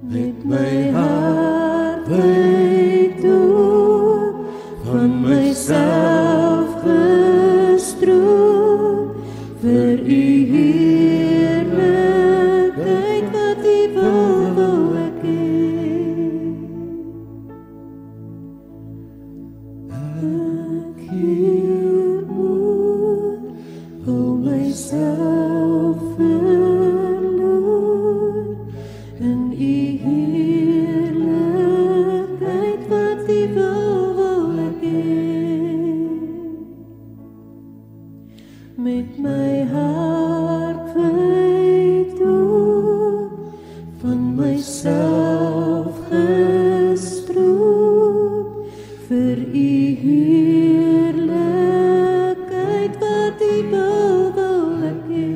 met my hart wyd toe, van myself gestroop, vir u heerlikheid wat u wil ek hê. Ek hiermoed, hou myself verloor, in u heerlikheid wat u wil ek hê. Met my hart wyd toe, van myself gestroop, vir u heerlikheid wat u wil ek hê.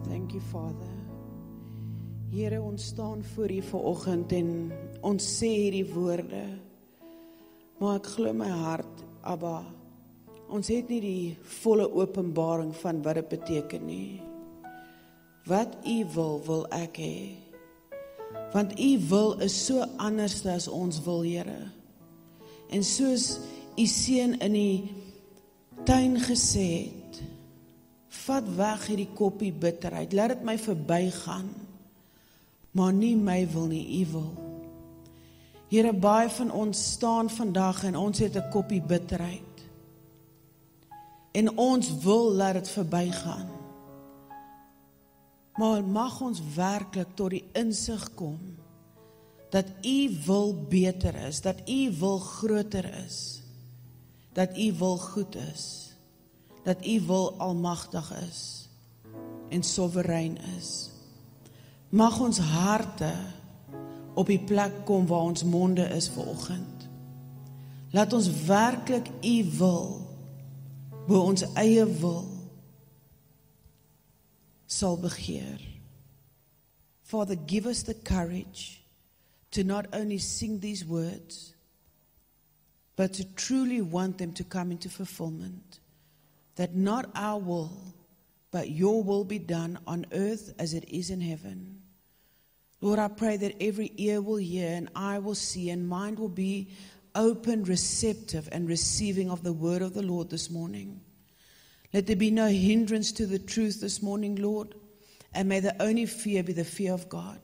Thank you, Father. Here, ons staan voor u vanoggend en ons sê hierdie woorde, maar ek glo my hart, Abba, ons het nie die volle openbaring van wat dit beteken nie. Wat u wil ek hê. Want u wil is so anders as ons wil, Here. En soos u seun in die tuin gesê het, vat weg hierdie koppie bitterheid, laat dit my verbygaan, maar nie my wil nie, u wil. Here, baie van ons staan vandag en ons het 'n koppie bitterheid. En ons wil laat dit verbygaan. Maar mag ons werklik tot die insig kom, dat u wil beter is, dat u wil groter is, dat u wil goed is, dat u wil almagtig is en soewerein is. Mag ons harte op die plek kom waar ons monde is vanoggend. Laat ons werklik u wil, bo ons eie wil, sal begeer. Father, give us the courage to not only sing these words, but to truly want them to come into fulfillment. That not our will, but your will be done on earth as it is in heaven. Lord, I pray that every ear will hear and eye will see and mind will be open, receptive and receiving of the word of the Lord this morning. Let there be no hindrance to the truth this morning, Lord, and may the only fear be the fear of God.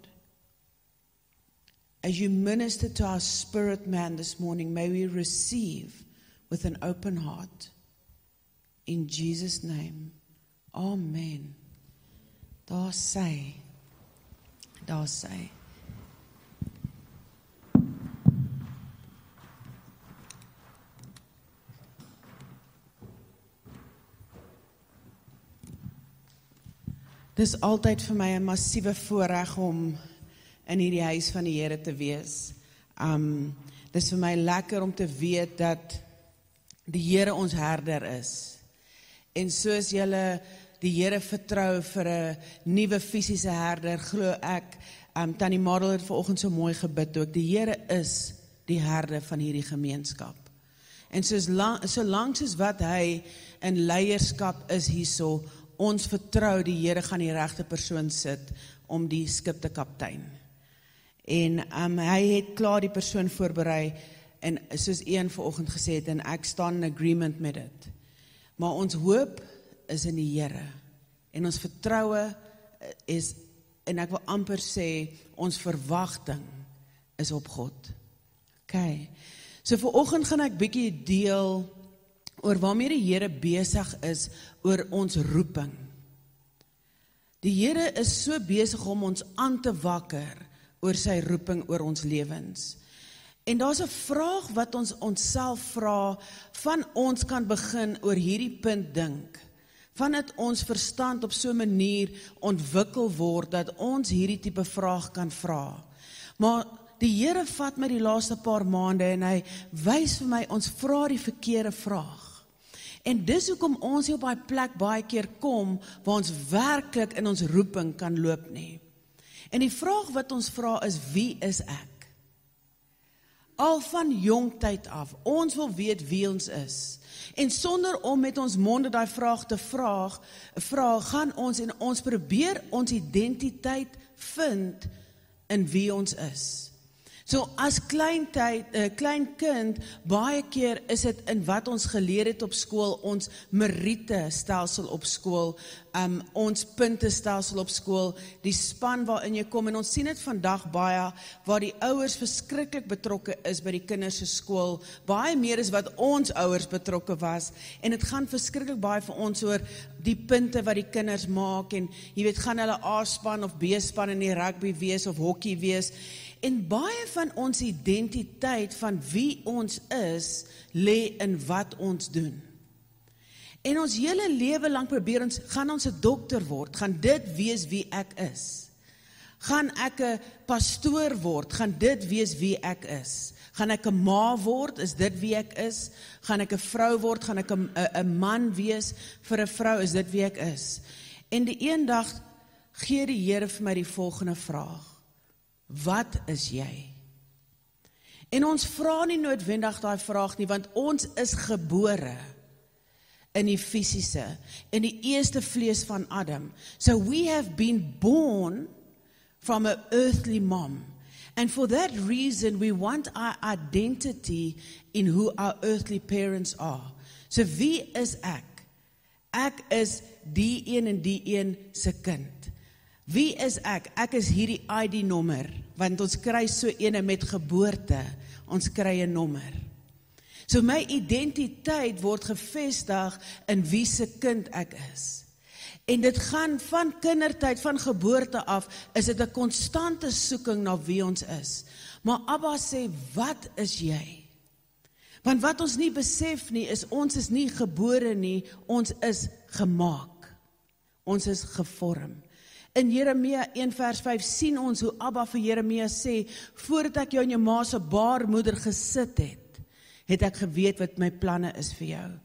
As you minister to our spirit man this morning, may we receive with an open heart. In Jesus' name, amen. Daar sy. Dis altyd vir my 'n massiewe voorreg om in hierdie huis van die Here te wees. Dis vir my lekker om te weet dat die Here ons herder is. En soos julle die Here vertrou vir 'n nuwe fisiese herder, glo ek, Tannie Madel het vanoggend so mooi gebid ook, die Here is die herder van hierdie gemeenskap. En solank soos wat hy in leierskap is hierso, ons vertrou die Here gaan die regte persoon sit om die skip te kaptein. En hy het klaar die persoon voorberei, en soos een vanoggend gesê het, en ek staan in agreement met dit. Maar ons hoop is in die Here, en ons vertroue is, en ek wil amper sê, ons verwagting is op God. Okay. So vanoggend gaan ek bietjie deel oor waarmee die Here besig is oor ons roeping. Die Here is so besig om ons aan te wakker oor sy roeping oor ons lewens. En daar's 'n vraag wat ons onsself vra, van ons kan begin oor hierdie punt dink. Vandat ons verstand op so 'n manier ontwikkel word, dat ons hierdie tipe vraag kan vra. Maar die Here vat my die laaste paar maande en hy wys vir my, ons vra die verkeerde vraag. En dis hoekom ons nie op daai plek baie keer kom, waar ons werklik in ons roeping kan loop nie. En die vraag wat ons vra is, wie is ek? Al van jong tyd af, ons wil weet wie ons is. En sonder om met ons monde daai vraag te vra, gaan ons en ons probeer ons identiteit vind in wie ons is. So as klein kind, baie keer is dit in wat ons geleer het op skool, ons meriete stelsel op skool, ons punte stelsel op skool, die span waarin jy kom, en ons sien dit vandag baie, waar die ouers verskriklik betrokke is by die kinders se skool, baie meer as wat ons ouers betrokke was, en dit gaan verskriklik baie vir ons oor die punte wat die kinders maak, en jy weet, gaan hulle A-span of B-span in die rugby wees of hockey wees, en baie van ons identiteit van wie ons is, lê in wat ons doen. En ons hele lewe lang probeer ons, gaan ons 'n dokter word, gaan dit wees wie ek is. Gaan ek 'n pastoor word, gaan dit wees wie ek is. Gaan ek 'n ma word, is dit wie ek is. Gaan ek 'n vrou word, gaan ek 'n man wees vir 'n vrou, is dit wie ek is. En die eendag gee die Here vir my die volgende vraag. Wat is jy? En ons vra nie noodwendig daai vraag nie, want ons is gebore in die fisiese, in die eerste vlees van Adam. So we have been born from an earthly mom. And for that reason, we want our identity in who our earthly parents are. So wie is ek? Ek is die een en die een se kind. Wie is ek? Ek is hierdie ID-nommer, want ons kry so ene met geboorte, ons kry 'n nommer. So my identiteit word gevestig in wie se kind ek is. En dit gaan van kindertyd, van geboorte af, is dit 'n konstante soeking na wie ons is. Maar Abba sê, wat is jy? Want wat ons nie besef nie, is ons is nie gebore nie, ons is gemaak. Ons is gevorm. In Jeremia 1 vers 5 sien ons hoe Abba vir Jeremia sê, voordat ek jou in jou ma se baarmoeder gesit het, het ek geweet wat my planne is vir jou.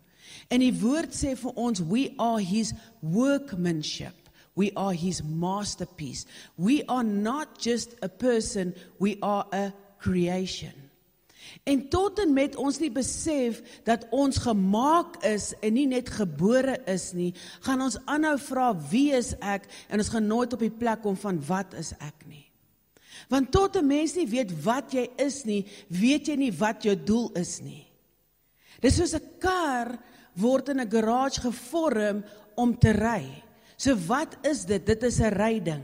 En die woord sê vir ons, we are his workmanship, we are his masterpiece. We are not just a person, we are a creation. En tot en met ons nie besef dat ons gemaak is en nie net gebore is nie, gaan ons aanhou vra wie is ek en ons gaan nooit op die plek kom van wat is ek nie. Want tot 'n mens nie weet wat jy is nie, weet jy nie wat jou doel is nie. Dis soos 'n kar word in 'n garage gevorm om te ry. So wat is dit? Dit is 'n ryding.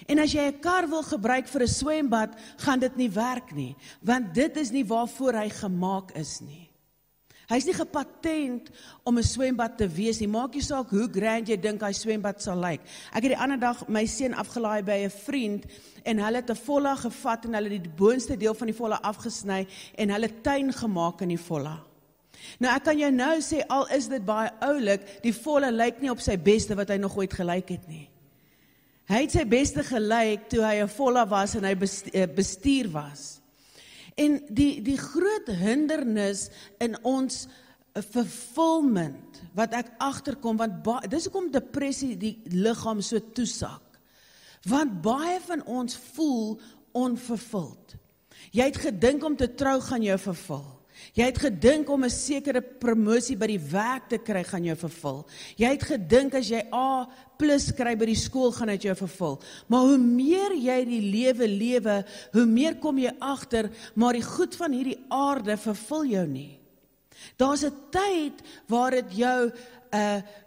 En as jy 'n kar wil gebruik vir 'n swembad, gaan dit nie werk nie, want dit is nie waarvoor hy gemaak is nie. Hy is nie gepatent om 'n swembad te wees nie. Maak nie saak hoe grand jy dink hy swembad sal lyk. Ek het die ander dag my seun afgelaai by 'n vriend en hulle het 'n volla gevat en hulle het die boonste deel van die volla afgesny en hulle tuin gemaak in die volla. Nou ek kan jou nou sê, al is dit baie oulik, die volle lyk nie op sy beste wat hy nog ooit gelyk het nie. Hy het sy beste gelyk toe hy 'n volla was en hy bestuur was. En die groot hindernis in ons fulfillment, wat ek agterkom, want dis hoekom depressie die liggaam so toesak. Want baie van ons voel onvervuld. Jy het gedink om te trou gaan jou vervul. Jy het gedink om 'n sekere promosie by die werk te kry, gaan jou vervul. Jy het gedink as jy A+ kry by die skool, gaan dit jou vervul. Maar hoe meer jy die lewe, hoe meer kom jy agter, maar die goed van hierdie aarde vervul jou nie. Daar's 'n tyd waar dit jou,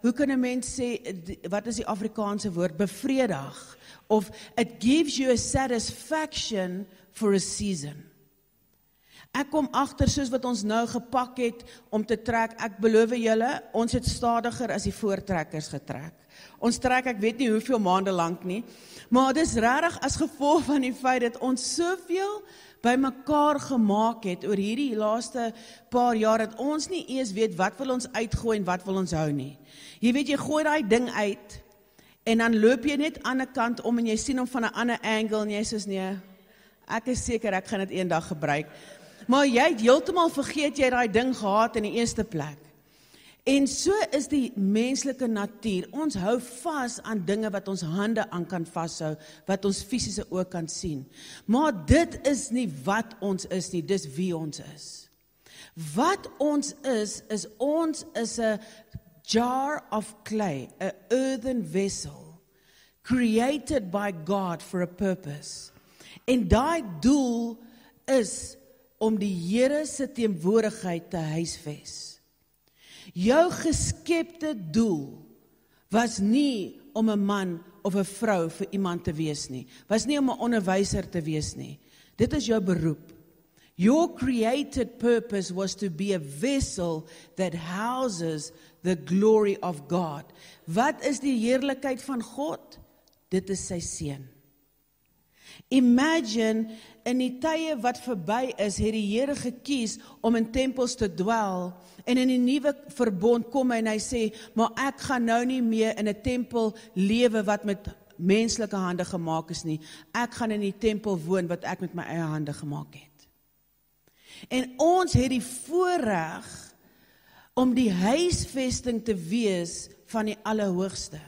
hoe kan 'n mens sê, wat is die Afrikaanse woord, bevredig, of it gives you a satisfaction for a season. Ek kom agter, soos wat ons nou gepak het om te trek, ek beloof julle, ons het stadiger as die voortrekkers getrek. ons trek, ek weet nie hoeveel maande lank nie, maar dis regtig as gevolg van die feit dat ons soveel by mekaar gemaak het oor hierdie laaste paar jaar, dat ons nie eers weet wat wil ons uitgooi en wat wil ons hou nie. Jy weet, jy gooi daai ding uit, en dan loop jy net aan die kant om, en jy sien hom van 'n ander angle, en jy soos, nee, ek is seker, ek gaan dit eendag gebruik. Maar jy het heeltemal vergeet jy daai ding gehad in die eerste plek. En so is die menslike natuur. Ons hou vas aan dinge wat ons hande aan kan vashou, wat ons fisiese oë kan sien. Maar dit is nie wat ons is nie, dis wie ons is. Wat ons is 'n jar of clay, an earthen vessel, created by God for a purpose. En daai doel is om die Here se teenwoordigheid te huisves. Jou geskepte doel was nie om 'n man of 'n vrou vir iemand te wees nie. Was nie om 'n onderwyser te wees nie. Dit is jou beroep. Your created purpose was to be a vessel that houses the glory of God. Wat is die heerlikheid van God? Dit is sy seun. Imagine, in die tye wat verby is, het die Here gekies om in tempels te dwel, en in die nuwe verbond kom hy en hy sê, maar ek gaan nou nie meer in 'n tempel lewe wat met menslike hande gemaak is nie. Ek gaan in die tempel woon wat ek met my eie hande gemaak het. En ons het die voorreg om die huisvesting te wees van die Allerhoogste.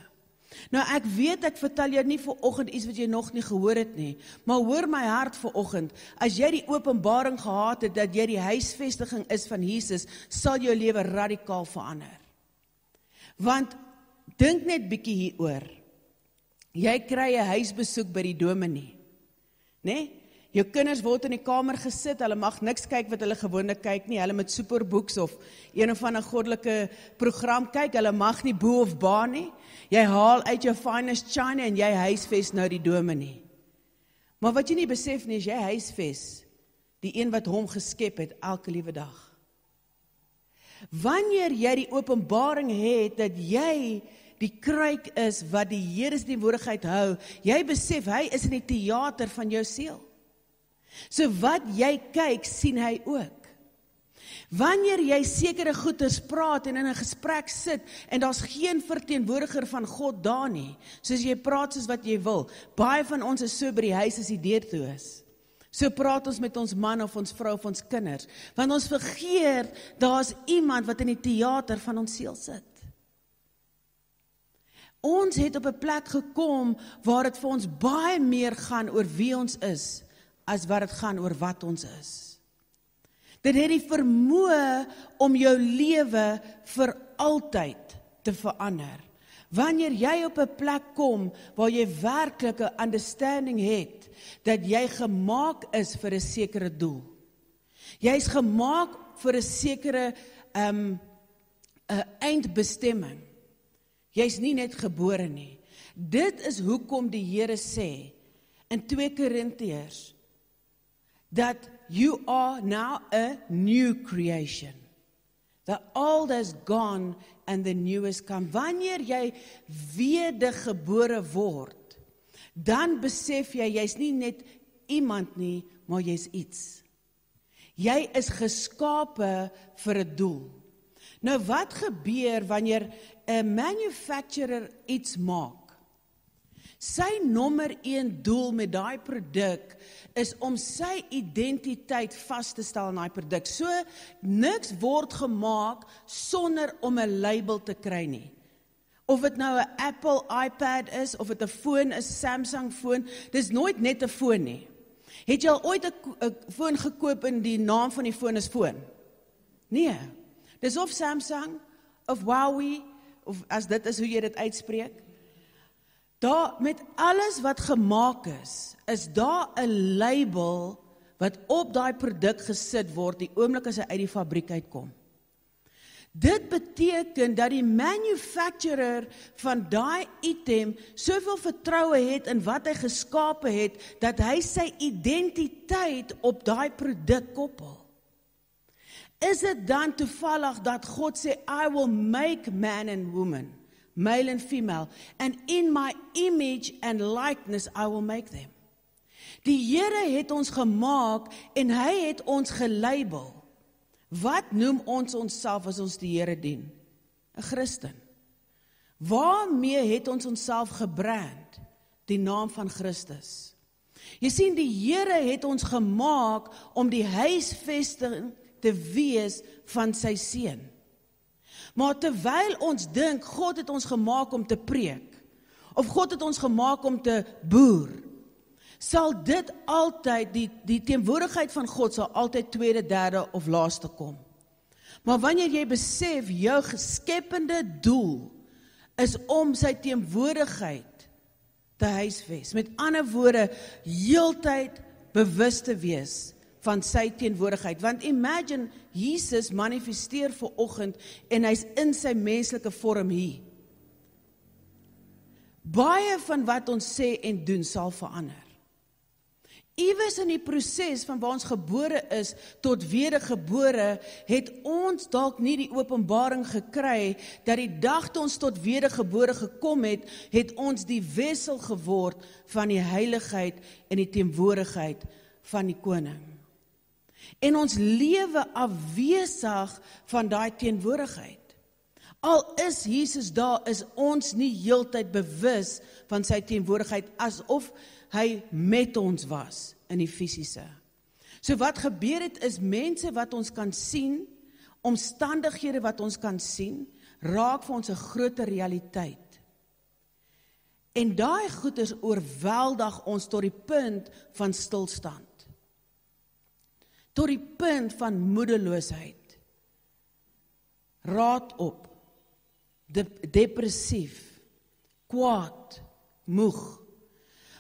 Nou ek weet, ek vertel jou nie vanoggend iets wat jy nog nie gehoor het nie, maar hoor my hart vanoggend, as jy die openbaring gehad het, dat jy die huisvestiging is van Jesus, sal jou lewe radikaal verander. Want, dink net bietjie hieroor, jy kry 'n huisbesoek by die dominee, né? Jou kinders word in die kamer gesit, hulle mag niks kyk wat hulle gewoonlik kyk nie, hulle met superboeks of een of ander goddelike program kyk, hulle mag nie boe of ba nie, jy haal uit jou finest china en jy huisves nou die dominee. Maar wat jy nie besef nie, is jy huisves die een wat hom geskep het elke liewe dag. Wanneer jy die openbaring het, dat jy die kruik is wat die Here se teenwoordigheid hou, jy besef, hy is in die teater van jou siel. So wat jy kyk, sien hy ook. Wanneer jy sekere goeders praat en in 'n gesprek sit, en daar's geen verteenwoordiger van God daar nie, soos jy praat soos wat jy wil, baie van ons is so by die huis as die deur toe is. So praat ons met ons man of ons vrou of ons kinders, want ons vergeet, daar's iemand wat in die teater van ons siel sit. Ons het op 'n plek gekom, waar dit vir ons baie meer gaan oor wie ons is, as wat dit gaan oor wat ons is. Dit het die vermoë om jou lewe vir altyd te verander. Wanneer jy op 'n plek kom, waar jy werklik 'n understanding het, dat jy gemaak is vir 'n sekere doel. Jy is gemaak vir 'n sekere eindbestemming. Jy's nie net gebore nie. Dit is hoekom die Here sê, in 2 Korintiërs, that you are now a new creation. The old has gone and the new has come. Wanneer jy wedergebore word, dan besef jy, jy's nie net iemand nie, maar jy's iets. Jy is geskape vir 'n doel. Nou wat gebeur wanneer 'n manufacturer iets maak? Sy nommer 1 doel met daai produk is om sy identiteit vas te stel in daai produk. So niks word gemaak sonder om 'n label te kry nie. Of dit nou 'n Apple iPad is, of dit 'n foon is, Samsung foon, dis nooit net 'n foon nie. Het jy al ooit 'n foon gekoop en die naam van die foon is foon? Nee. Dis of Samsung, of Huawei, of as dit is hoe jy dit uitspreek. Daar, met alles wat gemaak is daar 'n label wat op daai produk gesit word die oomblik as hy uit die fabriek uitkom. Dit beteken dat die manufacturer van daai item soveel vertroue het in wat hy geskape het, dat hy sy identiteit op daai produk koppel. Is dit dan toevallig dat God sê, I will make man and woman male and female, and in my image and likeness I will make them. Die Here het ons gemaak en hy het ons gelabel. Wat noem ons onsself as ons die Here dien? 'n Christen. Waarmee het ons onsself gebrand? Die naam van Christus. Jy sien, die Here het ons gemaak om die huisvesting te wees van sy seun. Maar terwyl ons dink, God het ons gemaak om te preek, of God het ons gemaak om te boer, sal dit altyd, die teenwoordigheid van God sal altyd tweede, derde of laaste kom. Maar wanneer jy besef, jou skepende doel is om sy teenwoordigheid te huisves. Met ander woorde, heeltyd bewus te wees van sy teenwoordigheid. Want imagine, Jesus manifesteer vanoggend en hy's in sy menslike vorm hier. Baie van wat ons sê en doen sal verander. Iewers in die proses van waar ons gebore is tot wedergebore, het ons dalk nie die openbaring gekry, dat die dag toe ons tot wedergebore gekom het, het ons die wissel geword van die heiligheid en die teenwoordigheid van die koning. En ons lewe afwesig van daai teenwoordigheid. Al is Jesus daar, is ons nie heeltyd bewus van sy teenwoordigheid, asof hy met ons was in die fisiese. So wat gebeur het is, mense wat ons kan sien, omstandighede wat ons kan sien, raak vir ons 'n groter realiteit. En daai goeders oorweldig ons tot die punt van stilstand. Tot die punt van moedeloosheid. Raad op, depressief, kwaad, moeg.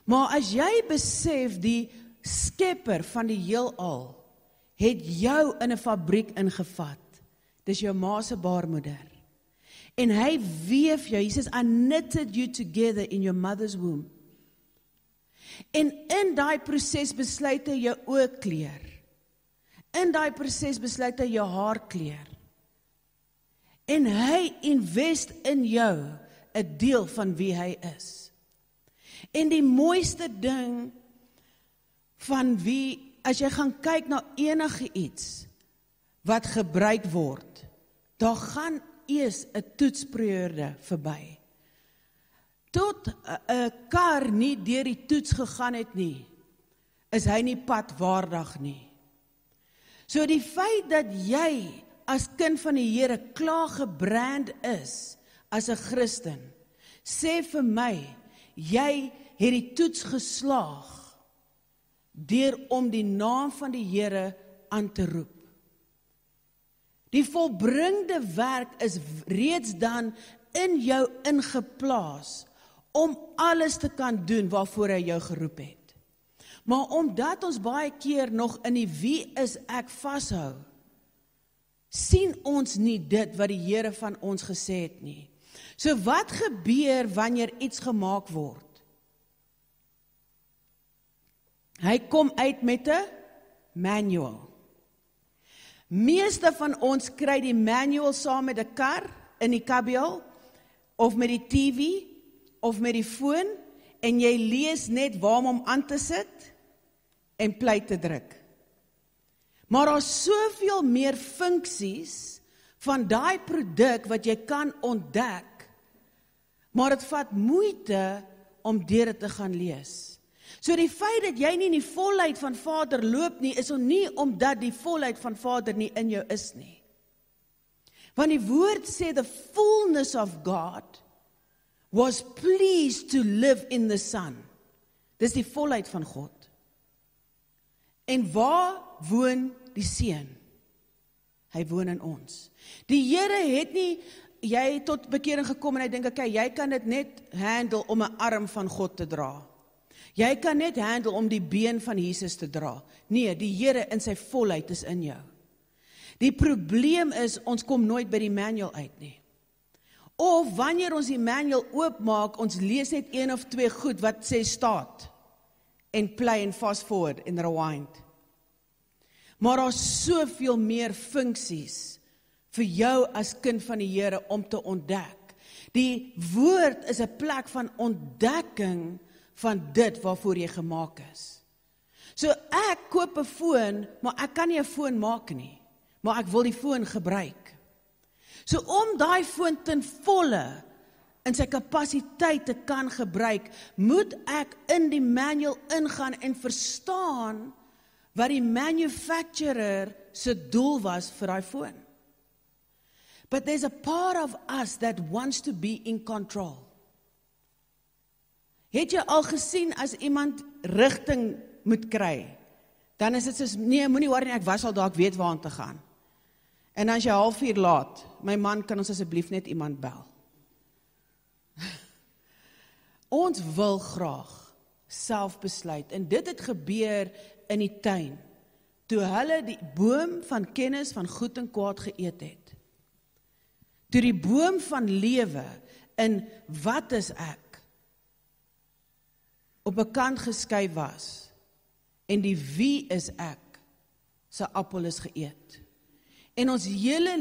Maar as jy besef, die skepper van die heelal het jou in 'n fabriek ingevat. Dis jou ma se baarmoeder. En hy weef jou. He says, I knitted you together in your mother's womb. En in daai proses besluit hy jou oë kleur. In daai proses besluit hy jou haar kleur. En hy invest in jou 'n deel van wie hy is. En die mooiste ding van wie, as jy gaan kyk na enige iets wat gebruik word, daar gaan eers 'n toetsperiode verby. Tot 'n kar nie deur die toets gegaan het nie, is hy nie padwaardig nie. So die feit dat jy as kind van die Here klaar gebrand is as 'n Christen, sê vir my, jy het die toets geslaag deur om die naam van die Here aan te roep. Die volbringde werk is reeds dan in jou ingeplaas om alles te kan doen waarvoor hy jou geroep het. Maar omdat ons baie keer nog in die wie is ek vashou, sien ons nie dit wat die Here van ons gesê het nie. So wat gebeur wanneer iets gemaak word? Hy kom uit met 'n manual. Meeste van ons kry die manual saam met 'n kar in die kabiel, of met die TV, of met die foon, en jy lees net waar om aan te sit en play te druk. Maar daar is soveel meer funksies van daai produk wat jy kan ontdek, maar dit vat moeite om deur dit te gaan lees. So die feit dat jy nie in die volheid van Vader loop nie, is nie omdat die volheid van Vader nie in jou is nie. Want die woord sê, the fullness of God was pleased to live in the Son. Dis die volheid van God. En waar woon die Seun? Hy woon in ons. Die Here het nie, jy het tot bekering gekom en hy dink, okay, jy kan dit net handle om 'n arm van God te dra. Jy kan net handle om die been van Jesus te dra. Nee, die Here in sy volheid is in jou. Die probleem is, ons kom nooit by die manual uit nie. Of wanneer ons die manual oopmaak, ons lees net 1 of 2 goed wat sê staat, en play en fast forward en rewind. Maar daar is soveel meer funksies vir jou as kind van die Here om te ontdek. Die woord is 'n plek van ontdekking van dit waarvoor jy gemaak is. So ek koop 'n foon, maar ek kan nie 'n foon maak nie, maar ek wil die foon gebruik. So om daai foon ten volle in sy kapasiteit te kan gebruik, moet ek in die manual ingaan en verstaan wat die manufacturer se doel was vir daai foon. But there's a part of us that wants to be in control. Het jy al gesien as iemand rigting moet kry, dan is dit soos, nee, moenie worry nie, ek was al daar, ek weet waar om te gaan. En as jy 1/2 laat, my man, kan ons asseblief net iemand bel. Ons wil graag self besluit, en dit het gebeur in die tuin, toe hulle die boom van kennis van goed en kwaad geëet het. Toe die boom van lewe in wat is ek op 'n kant geskuif was, en die wie is ek se appel is geëet. En ons hele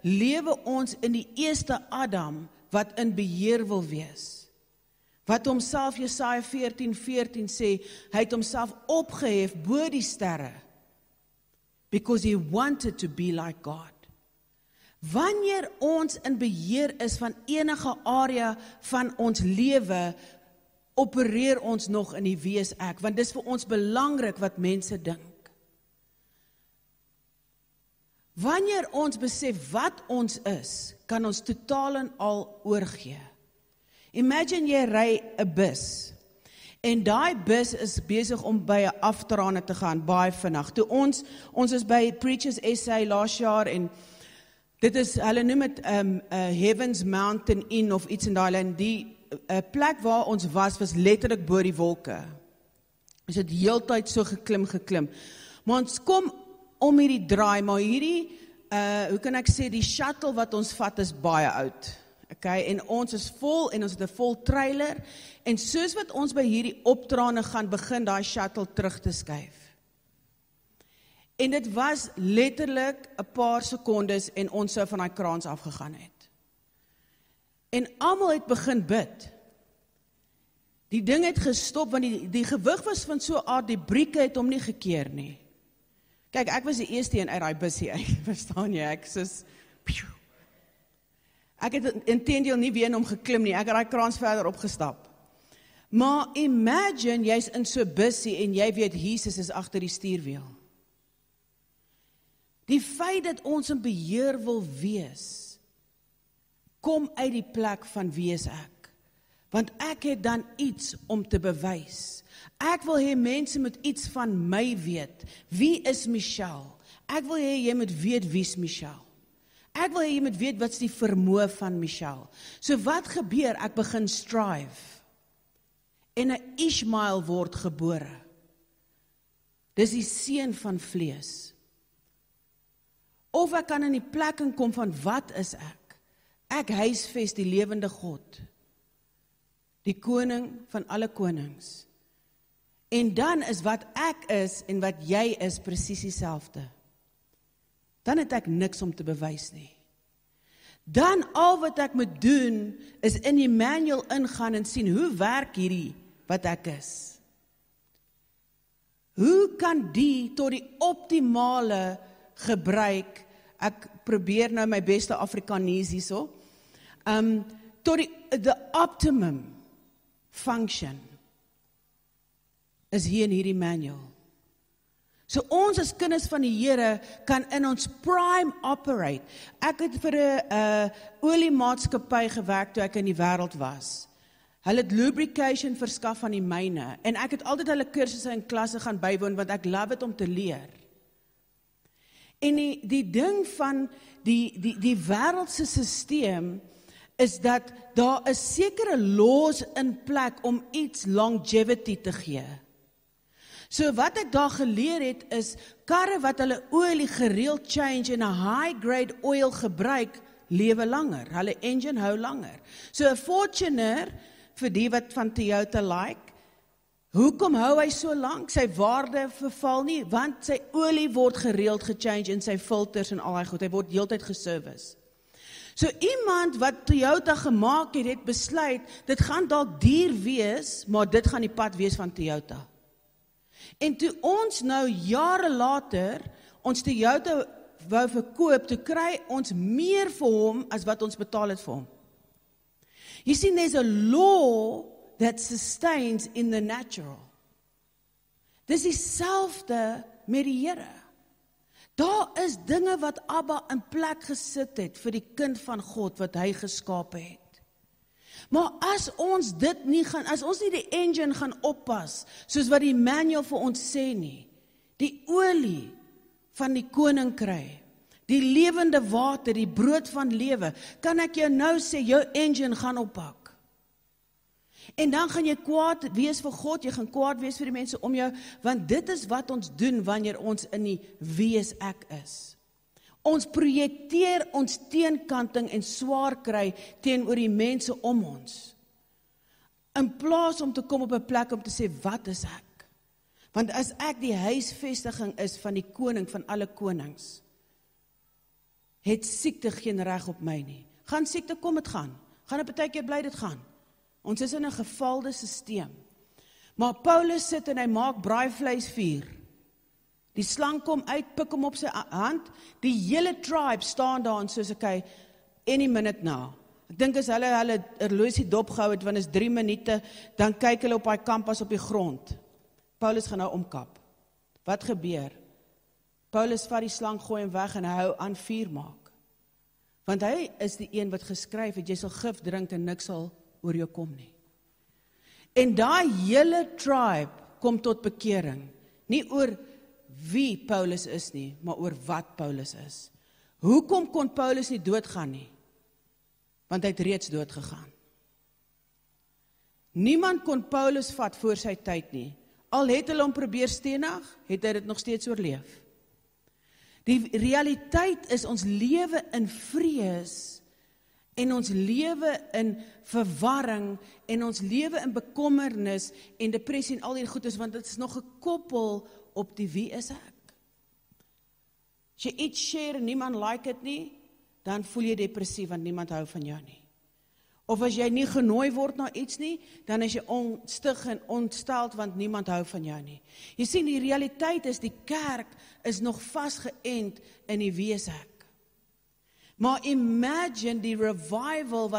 lewe ons in die eerste Adam wat in beheer wil wees. Wat homself Jesaja 14:14 sê, hy het homself opgehef bo die sterre, because he wanted to be like God. Wanneer ons in beheer is van enige area van ons lewe, opereer ons nog in die wie is ek, want dis vir ons belangrik wat mense dink. Wanneer ons besef wat ons is, kan ons totaal en al oorgee. Imagine jy ry 'n bus, en daai bus is besig om by 'n aftrane te gaan, baie vinnig. Toe ons is by Preachers SA laas jaar, en dit is, hulle noem het Heaven's Mountain Inn of iets in daai lyn, die plek waar ons was letterlik bo die wolke. Ons het heeltyd so geklim, maar ons kom om hierdie draai, maar hierdie, hoe kan ek sê, die shuttle wat ons vat is baie oud. Okay, en ons is vol, en ons het 'n vol trailer, en soos wat ons by hierdie optrane gaan, begin daai shuttle terug te skuif. En dit was letterlik 'n paar sekondes, en ons sou van daai kraans afgegaan het. En almal het begin bid. Die ding het gestop, want die gewig was van so aard, die brieke het hom nie gekeer nie. Kyk, ek was die eerste een uit daai busie uit, verstaan jy, ek het inteendeel nie weer in hom geklim nie, ek het daai kraans verder opgestap. Maar imagine, jy's in so busie, en jy weet, Jesus is agter die stuurwiel. Die feit dat ons in beheer wil wees, kom uit die plek van wie is ek. Want ek het dan iets om te bewys. Ek wil hê mense moet iets van my weet. Wie is Michelle? Ek wil hê jy moet weet wie is Michelle. Ek wil hê jy moet weet wat is die vermoë van Michelle. So wat gebeur? Ek begin strive. En 'n Ishmael word gebore. Dis die seun van vlees. Of ek kan in die plek kom van wat is ek? Ek huisves die lewende God, die koning van alle konings. En dan is wat ek is en wat jy is presies dieselfde. Dan het ek niks om te bewys nie. Dan al wat ek moet doen is in die manual ingaan en sien hoe werk hierdie wat ek is. Hoe kan die tot die optimale gebruik, ek probeer nou my beste Afrikanees hierso, tot the optimum function is hier in hierdie manual. So ons as kinders van die Here kan in ons prime operate. Ek het vir 'n oliemaatskappy gewerk toe ek in die wêreld was. Hulle het lubrication verskaf aan die myne en ek het altyd hulle kursusse in klasse gaan bywoon want ek love dit om te leer. En die ding van die wêreldse stelsel is dat daar 'n sekere laws in plek om iets longevity te gee. So wat ek daar geleer het is, karre wat hulle olie gereeld change en 'n high grade oil gebruik, lewe langer, hulle engine hou langer. So 'n Fortuner, vir die wat van Toyota like, hoekom hou hy so lank? Sy waarde verval nie, want sy olie word gereeld gechange en sy filters en al die goed, hy word heeltyd geservice. So iemand wat Toyota gemaak het besluit, dit gaan dalk duur wees, maar dit gaan die pad wees van Toyota. En toe ons nou jare later, ons Toyota wou verkoop, toe kry ons meer vir hom, as wat ons betaal het vir hom. You see, there's a law that sustains in the natural. Dis dieselfde met die Here. Daar is dinge wat Abba in plek gesit het vir die kind van God wat hy geskape het. Maar as ons dit nie gaan, as ons nie die engine gaan oppas, soos wat die manual vir ons sê nie, die olie van die koninkry, die lewende water, die brood van lewe, kan ek jou nou sê, jou engine gaan oppak. En dan gaan jy kwaad wees vir God, jy gaan kwaad wees vir die mense om jou, want dit is wat ons doen wanneer ons in die wees ek is. Ons projekteer ons teenkanting en swaar kry teenoor die mense om ons. In plaas om te kom op 'n plek om te sê, wat is ek? Want as ek die huisvestiging is van die koning van alle konings, het siekte geen reg op my nie. Gaan siekte kom, het gaan. Gaan 'n partykeer bly dit gaan. Ons is in 'n gefaalde sisteem. Maar Paulus sit en hy maak braaivleisvuur. Die slang kom uit, pik hom op sy hand. Die hele tribe staan daar en soos okay, any minute now. Ek dink as hulle horlosie dop gehou het, want is 3 minute, dan kyk hulle op daai kampas op die grond. Paulus gaan nou omkap. Wat gebeur? Paulus vat die slang, gooi hom weg en hy hou aan vuur maak. Want hy is die een wat geskryf het, jy sal gif drink en niks sal oor jou kom nie. En daai hele tribe kom tot bekering, nie oor wie Paulus is nie, maar oor wat Paulus is. Hoekom kon Paulus nie doodgaan nie? Want hy het reeds dood gegaan. Niemand kon Paulus vat voor sy tyd nie. Al het hulle hom probeer stenig, het hy dit nog steeds oorleef. Die realiteit is ons lewe in vrees en ons lewe in verwarring en ons lewe in bekommernis en depressie en al die goedes, want dit is nog gekoppel op die wie is ek. As jy iets share en niemand like het nie, dan voel jy depressief want niemand hou van jou nie. Of as jy nie genooi word na iets nie, dan is jy onstig en ontsteld want niemand hou van jou nie. Jy sien, die realiteit is die kerk is nog vasgeënt in die wees ek. Maar imagine die revival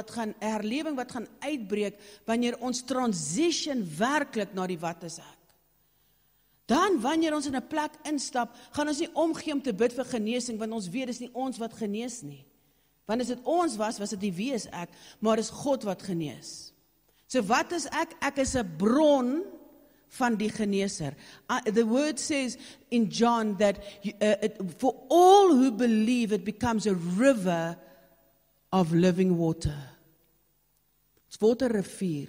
herlewing wat gaan uitbreek wanneer ons transition werklik na die wat is ek. Dan wanneer ons in 'n plek instap, gaan ons nie omgee om te bid vir genesing, want ons weet dis nie ons wat genees nie. Want as dit ons was dit die wie is ek, maar is God wat genees. So wat is ek? Ek is 'n bron van die geneeser. The word says in John that for all who believe it becomes a river of living water. Dit word 'n rivier.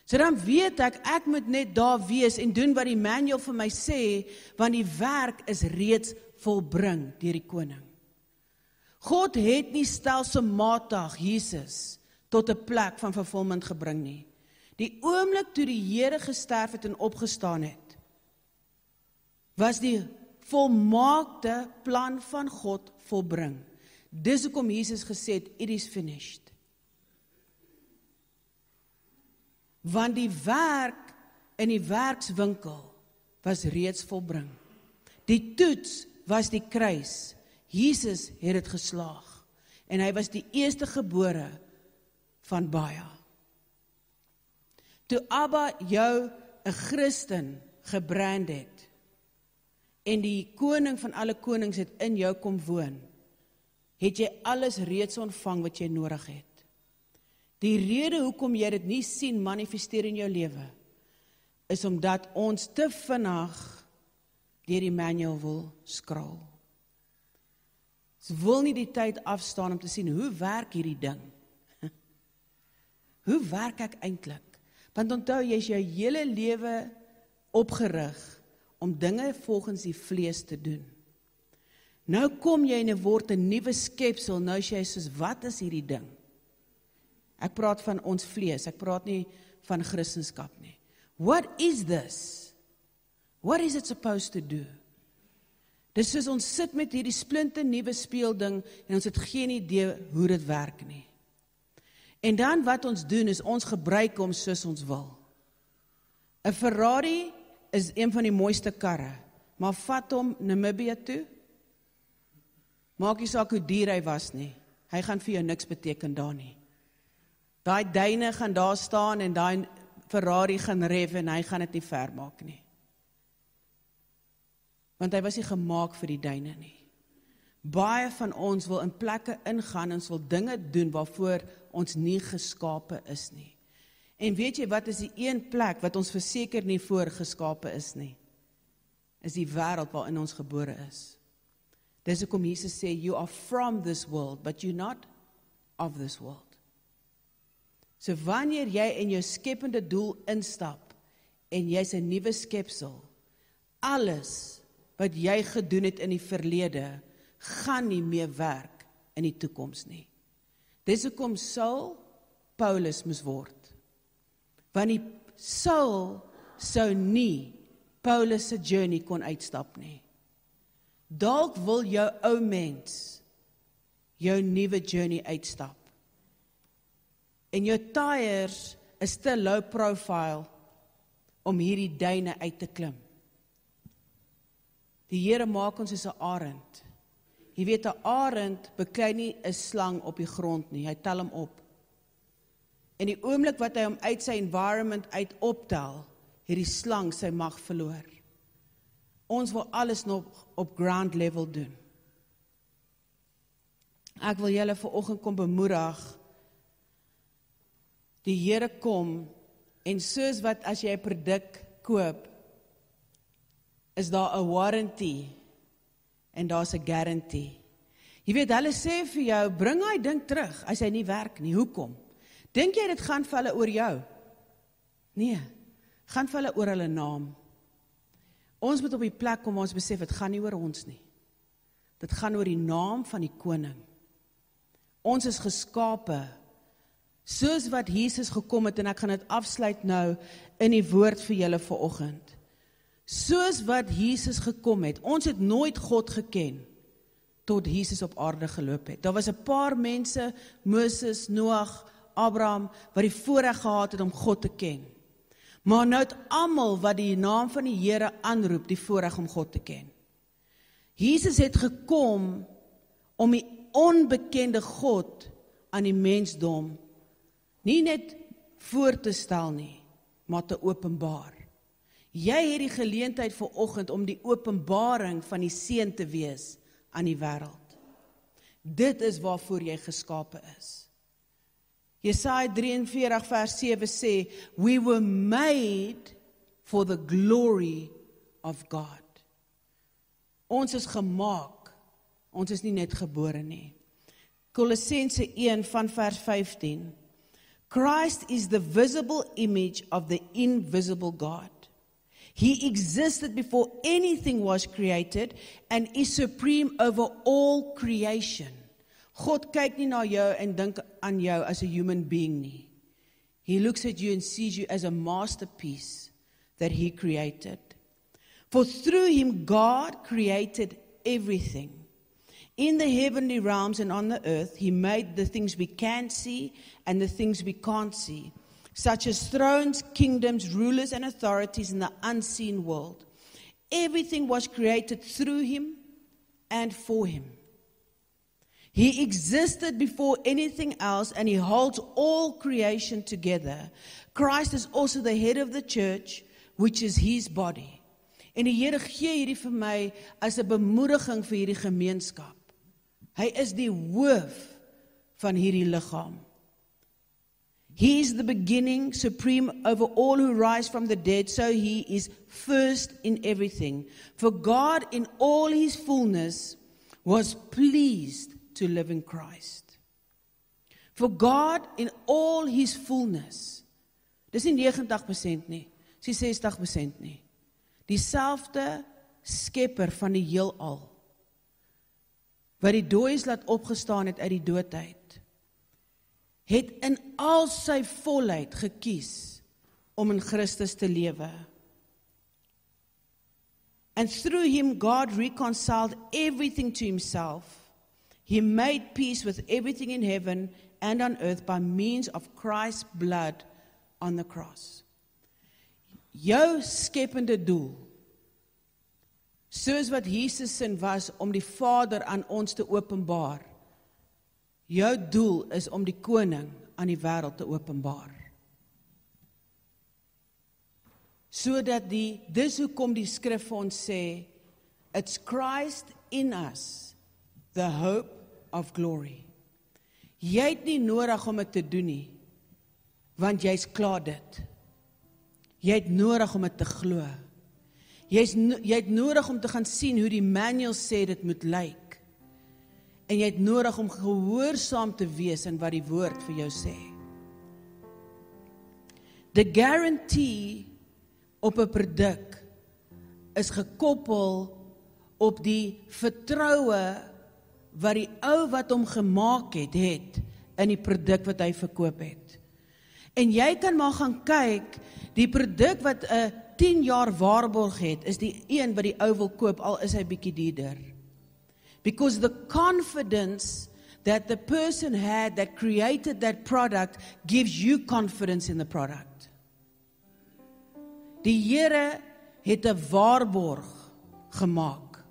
So dan weet ek moet net daar wees en doen wat die manual vir my sê, want die werk is reeds volbring deur die koning. God het nie stelselmatig Jesus tot 'n plek van vervulling gebring nie. Die oomblik toe die Here gesterf het en opgestaan het, was die volmaakte plan van God volbring. Dis hoekom Jesus gesê het, it is finished. Want die werk in die werkswinkel was reeds volbring. Die toets was die kruis. Jesus het dit geslaag. En hy was die eerste gebore van baie. Toe Abba jou 'n Christen gebrand het, en die koning van alle konings het in jou kom woon, het jy alles reeds ontvang wat jy nodig het. Die rede hoekom jy dit nie sien manifesteer in jou lewe, is omdat ons te vinnig deur die manual wil scroll. Ons wil nie die tyd afstaan om te sien, hoe werk hierdie ding? Hoe werk ek eintlik? Want onthou, jy is jou hele lewe opgerig om dinge volgens die vlees te doen. Nou kom jy en word 'n nuwe skepsel, nou is jy soos, wat is hierdie ding? Ek praat van ons vlees, ek praat nie van Christendom nie. What is this? What is it supposed to do? Dis soos ons sit met hierdie splinte nuwe speelding en ons het geen idee hoe dit werk nie. En dan wat ons doen is ons gebruik hom soos ons wil. 'n Ferrari is een van die mooiste karre, maar vat hom Namibië toe, maak nie saak hoe duur hy was nie, hy gaan vir jou niks beteken daar nie. Daai duine gaan daar staan en daai Ferrari gaan rev en hy gaan dit nie ver maak nie. Want hy was nie gemaak vir die duine nie. Baie van ons wil in plekke ingaan en ons wil dinge doen waarvoor ons nie geskape is nie. En weet jy wat is die een plek wat ons verseker nie voor geskape is nie? Is die wêreld waarin ons gebore is. Dis hoekom Jesus sê, you are from this world, but you're not of this world. So wanneer jy in jou skepende doel instap, en jy's 'n nuwe skepsel, alles wat jy gedoen het in die verlede, gaan nie meer werk in die toekoms nie. Dis hoekom Saul Paulus moes word. Want die Saul sou nie Paulus se journey kon uitstap nie. Dalk wil jou ou mens jou nuwe journey uitstap. En jou tyres is te low profile om hierdie duine uit te klim. Die Here maak ons soos 'n arend. Jy weet, 'n arend beklei nie 'n slang op die grond nie, hy tel hom op. En die oomblik wat hy hom uit sy environment uit optel, het die slang sy mag verloor. Ons wil alles nog op ground level doen. Ek wil julle vanoggend kom bemoedig. Die Here kom, en soos wat as jy 'n produk koop, is daar 'n warranty, en daar's 'n guarantee. Jy weet, hulle sê vir jou, bring hy ding terug, as hy nie werk nie, hoekom? Dink jy dit gaan vir hulle oor jou? Nee, gaan vir hulle oor hulle naam. Ons moet op die plek kom waar ons besef, dit gaan nie oor ons nie. Dit gaan oor die naam van die koning. Ons is geskape, soos wat Jesus gekom het, en ek gaan dit afsluit nou in die woord vir julle vanoggend. Soos wat Jesus gekom het, ons het nooit God geken, tot Jesus op aarde geloop het. Daar was 'n paar mense, Moses, Noag, Abraham, wat die voorreg gehad het om God te ken. Maar nou het almal wat die naam van die Here aanroep, die voorreg om God te ken. Jesus het gekom om die onbekende God aan die mensdom nie net voor te stel nie, maar te openbaar. Jy het die geleentheid vanoggend om die openbaring van die Seun te wees aan die wêreld. Dit is waarvoor jy geskape is. Jesaja 43 vers 7 sê, we were made for the glory of God. Ons is gemaak, ons is nie net gebore nie. Kolossense 1 van vers 15. Christ is the visible image of the invisible God. He existed before anything was created and is supreme over all creation. God kyk nie na jou en dink aan jou as a human being nie. He looks at you and sees you as a masterpiece that he created. For through him God created everything. In the heavenly realms and on the earth, he made the things we can see and the things we can't see, such as thrones, kingdoms, rulers, and authorities in the unseen world. Everything was created through him and for him. He existed before anything else, and he holds all creation together. Christ is also the head of the church, which is his body. En die Here gee hierdie vir my as 'n bemoediging vir hierdie gemeenskap. Hy is die hoof van hierdie liggaam. He is the beginning, supreme over all who rise from the dead, so he is first in everything. For God in all his fullness was pleased to live in Christ. For God in all his fullness. Dis nie 90% nie, dis nie 60% nie. Dieselfde skepper van die heelal, wat die dooies laat opgestaan het uit die dood uit, het in al sy volheid gekies om in Christus te lewe. And through him, God reconciled everything to himself. He made peace with everything in heaven and on earth by means of Christ's blood on the cross. Jou skepende doel, soos wat Jesus sin was om die Vader aan ons te openbaar, jou doel is om die koning aan die wêreld te openbaar. Sodat dis hoekom die skrif vir ons sê, it's Christ in us, the hope of glory. Jy het nie nodig om dit te doen nie, want jy's klaar dit. Jy het nodig om dit te glo. Jy het nodig om te gaan sien hoe die manual sê dit moet lyk. En jy het nodig om gehoorsaam te wees in wat die woord vir jou sê. The guarantee op 'n produk is gekoppel op die vertroue wat die ou wat hom gemaak het in die produk wat hy verkoop het. En jy kan maar gaan kyk, die produk wat 'n 10 jaar waarborg het, is die een wat die ou wil koop, al is hy bietjie duurder. Because the confidence that the person had that created that product gives you confidence in the product. Die Here het 'n waarborg gemaak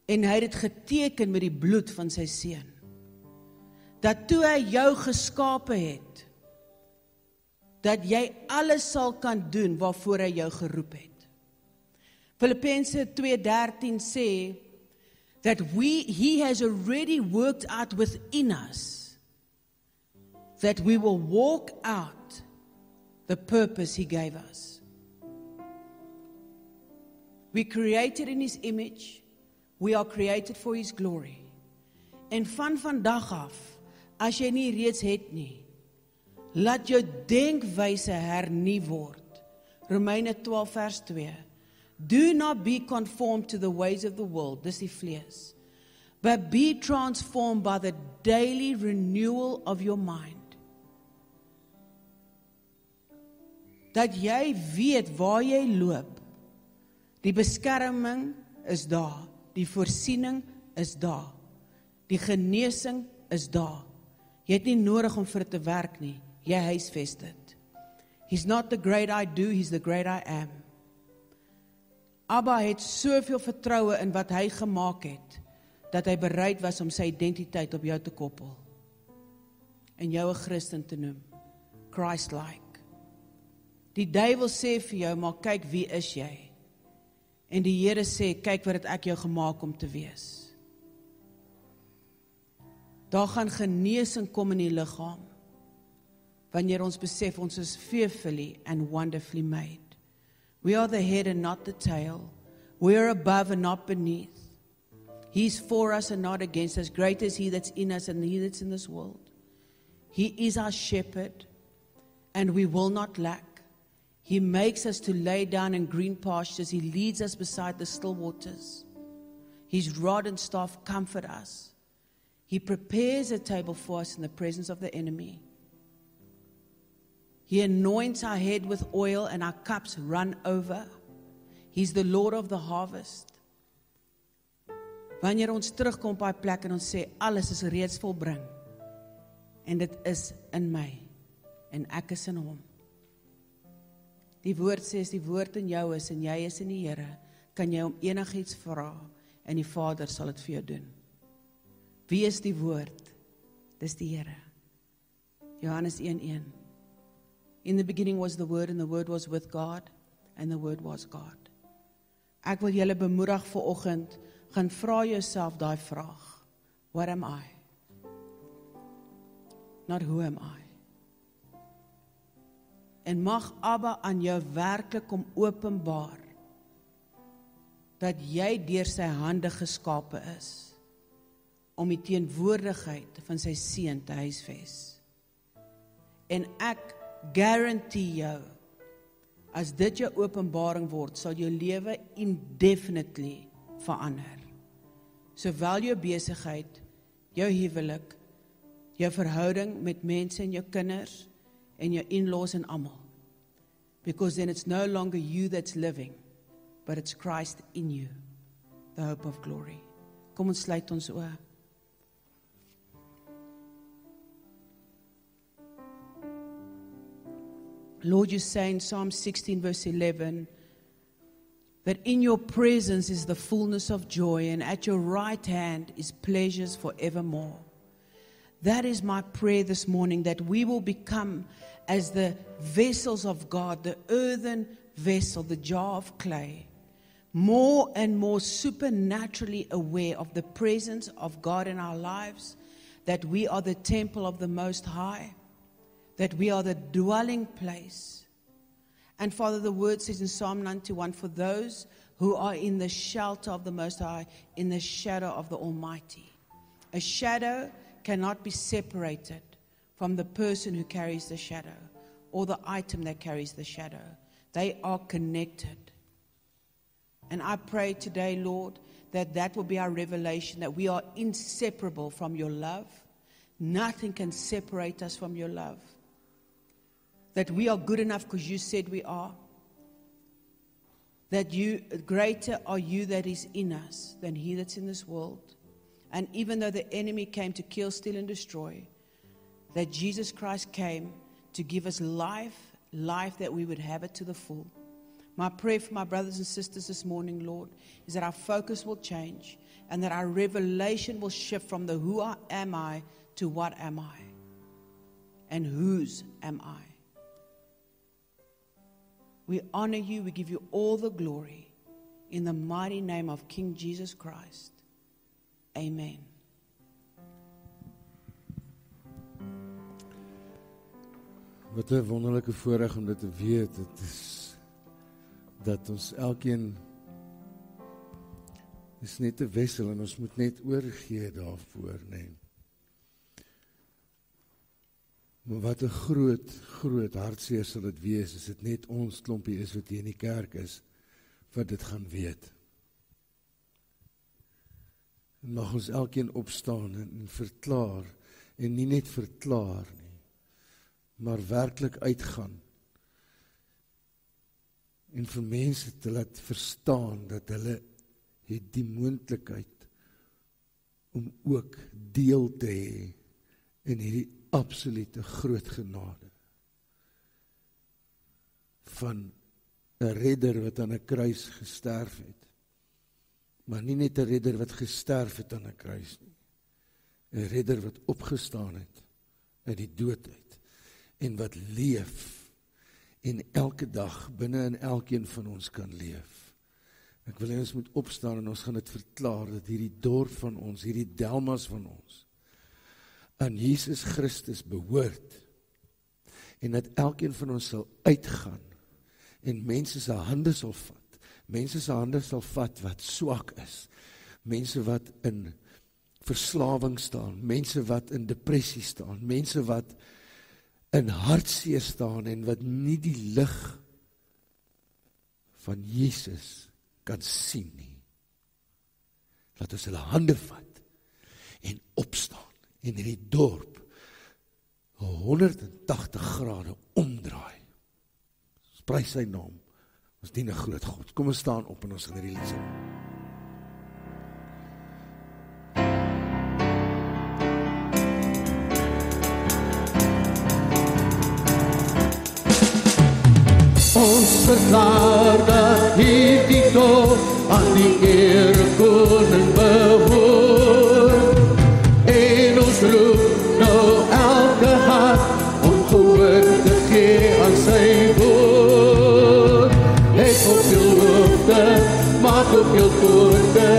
en hy het dit geteken met die bloed van sy seun. Dat toe hy jou geskape het, dat jy alles sal kan doen waarvoor hy jou geroep het. Filippense 2:13 sê that he has already worked out within us that we will walk out the purpose he gave us. We created in his image, we are created for his glory. En van vandag af, as jy nie reeds het nie, laat jou denkwyse hernie word. Romeine 12 vers 2. Do not be conformed to the ways of the world, dis die vlees, but be transformed by the daily renewal of your mind. Dat jy weet waar jy loop, die beskerming is daar, die voorsiening is daar, die genesing is daar. Jy het nie nodig om vir dit te werk nie, jy huisves dit. He's not the great I do, he's the great I am. Abba het soveel vertroue in wat hy gemaak het, dat hy bereid was om sy identiteit op jou te koppel, en jou 'n Christen te noem, Christ-like. Die duiwel sê vir jou, maar kyk wie is jy? En die Here sê, kyk wat het ek jou gemaak om te wees. Daar gaan genesing kom in die liggaam, wanneer ons besef, ons is fearfully and wonderfully made. We are the head and not the tail. We are above and not beneath. He's for us and not against us. Greater is he that's in us than he that's in this world. He is our shepherd, and we will not lack. He makes us to lay down in green pastures. He leads us beside the still waters. His rod and staff comfort us. He prepares a table for us in the presence of the enemy. He anoints our head with oil and our cups run over. He's the Lord of the harvest. Wanneer ons terugkom op die plek en ons sê, alles is reeds volbring, en dit is in my, en ek is in hom. Die woord sê, as die woord in jou is, en jy is in die Here, kan jy om enigiets vra, en die Vader sal het vir jou doen. Wie is die woord? Dis die Here. Johannes 1:1. In the beginning was the word, and the word was with God, and the word was God. Ek wil julle bemoedig vanoggend, gaan vra jouself daai vraag. What am I? Not who am I? En mag Abba aan jou werklik kom openbaar, dat jy deur sy hande geskape is, om die teenwoordigheid van sy seun te huisves. En ek guarantee jou, as dit jou openbaring word, sal jou lewe indefinitely verander. Sowel jou besigheid, jou huwelik, jou verhouding met mense en jou kinders, en jou in-laws en almal. Because then it's no longer you that's living, but it's Christ in you, the hope of glory. Kom ons sluit ons oë. Lord, you say in Psalm 16 verse 11, that in your presence is the fullness of joy, and at your right hand is pleasures forevermore. That is my prayer this morning, that we will become as the vessels of God, the earthen vessel, the jar of clay, more and more supernaturally aware of the presence of God in our lives, that we are the temple of the Most High, that we are the dwelling place. And Father, the word says in Psalm 91, for those who are in the shelter of the Most High, in the shadow of the Almighty. A shadow cannot be separated from the person who carries the shadow or the item that carries the shadow. They are connected. And I pray today, Lord, that will be our revelation, that we are inseparable from your love. Nothing can separate us from your love. That we are good enough because you said we are. That greater are you that is in us than he that's in this world. And even though the enemy came to kill, steal, and destroy, that Jesus Christ came to give us life that we would have it to the full. My prayer for my brothers and sisters this morning, Lord, is that our focus will change and that our revelation will shift from the who am I to what am I and whose am I. We honor you, we give you all the glory in the mighty name of King Jesus Christ. Amen. Wat 'n wonderlike voorreg om dit te weet, dit is dat ons elkeen is net 'n wissel en ons moet net oorgee daarvoor, nee. Maar wat 'n groot hartseer sal dit wees, as dit net ons klompie is wat hier in die kerk is, wat dit gaan weet. En mag ons elkeen opstaan en verklaar, en nie net verklaar nie, maar werklik uitgaan, en vir mense te laat verstaan, dat hulle het die moontlikheid, om ook deel te hê, in hierdie absolute groot genade, van 'n redder wat aan 'n kruis gesterf het, maar nie net 'n redder wat gesterf het aan 'n kruis nie, 'n redder wat opgestaan het, uit die dood uit, en wat leef, en elke dag, binne in elkeen van ons kan leef. Ek wil hê ons moet opstaan, en ons gaan dit verklaar, dat hierdie dorp van ons, hierdie Delmas van ons, aan Jesus Christus behoort, en dat elkeen van ons sal uitgaan, en mense se hande sal vat, wat swak is, mense wat in verslawing staan, mense wat in depressie staan, mense wat in hartseer staan, en wat nie die lig van Jesus kan sien nie. Laat ons hulle hande vat, en opstaan, en hierdie dorp 180 grade omdraai. Ons prys sy naam. Ons dien 'n groot God. Kom ons staan op en ons gaan hierdie lied sing. Ons verklaar dat hierdie dorp aan die Here Koning behoort, en ons roep nou elke hart om gehoor te gee aan sy woord. Ek op jou hoofde, maak op jou poorte,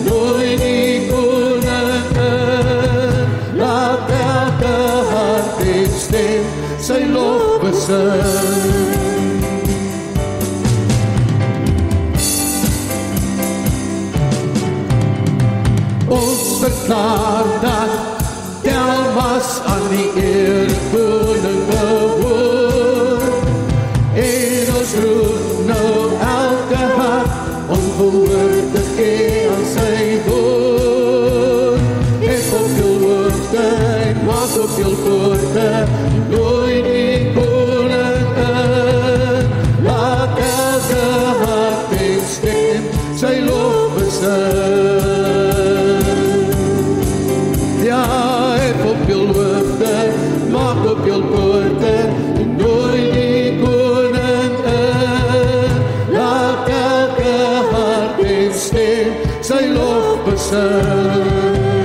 nooi die koning in, laat elke hart en stem sy lof besing. Ons verklaar dat Delmas aan die Here Koning behoort, en ons roep nou elke hart om gehoor te gee aan sy woord. Ek op jou hoofde en maak op jou poorte, nooi die koning in, laat elke hart en stem sy lof besing.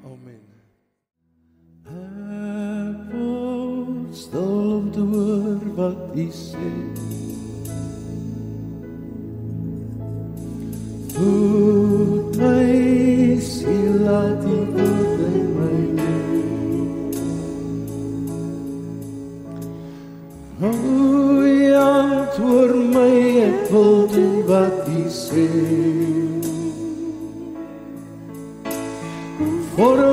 Amen. Ek word stil om te hoor wat U sê. Voed my siel, laat die woord in my leef. O, U antwoord my, ek wil doen wat U sê. Vorm